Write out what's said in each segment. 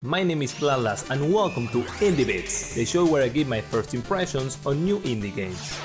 My name is Planlas and welcome to Indie Bits, the show where I give my first impressions on new indie games.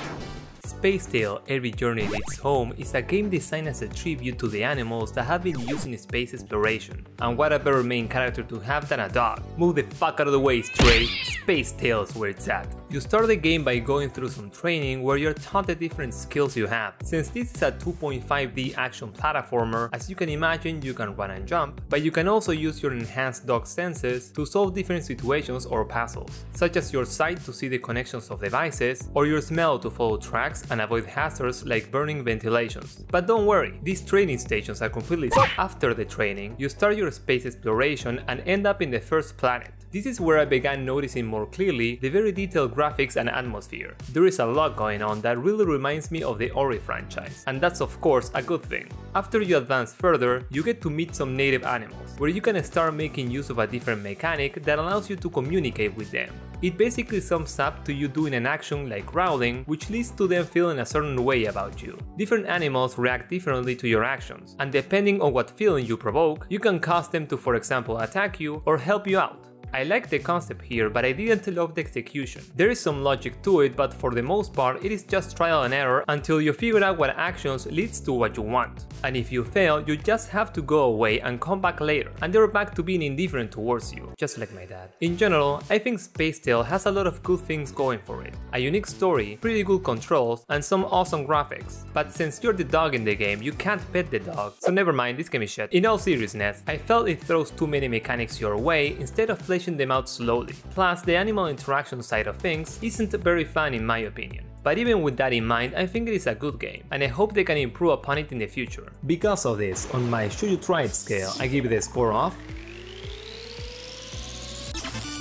Space Tale: Every Journey Leads Home is a game designed as a tribute to the animals that have been used in space exploration. And what a better main character to have than a dog. Move the fuck out of the way, Stray. Space Tale's where it's at. You start the game by going through some training where you're taught the different skills you have. Since this is a 2.5D action platformer, as you can imagine, you can run and jump, but you can also use your enhanced dog senses to solve different situations or puzzles, such as your sight to see the connections of devices, or your smell to follow tracks and avoid hazards like burning ventilations. But don't worry, these training stations are completely safe. After the training, you start your space exploration and end up in the first planet. This is where I began noticing more clearly the very detailed graphics and atmosphere. There is a lot going on that really reminds me of the Ori franchise, and that's of course a good thing. After you advance further, you get to meet some native animals, where you can start making use of a different mechanic that allows you to communicate with them. It basically sums up to you doing an action like growling, which leads to them feeling a certain way about you. Different animals react differently to your actions, and depending on what feeling you provoke, you can cause them to, for example, attack you or help you out. I like the concept here, but I didn't love the execution. There is some logic to it, but for the most part it is just trial and error until you figure out what actions leads to what you want. And if you fail, you just have to go away and come back later, and they're back to being indifferent towards you, just like my dad. In general, I think Space Tale has a lot of good things going for it. A unique story, pretty good controls, and some awesome graphics. But since you're the dog in the game, you can't pet the dog, so never mind, this game is shit. In all seriousness, I felt it throws too many mechanics your way instead of fleshing them out slowly. Plus, the animal interaction side of things isn't very fun in my opinion. But even with that in mind, I think it is a good game, and I hope they can improve upon it in the future. Because of this, on my should you try it scale, I give it a score of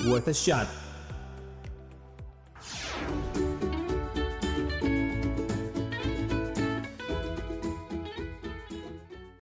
worth a shot.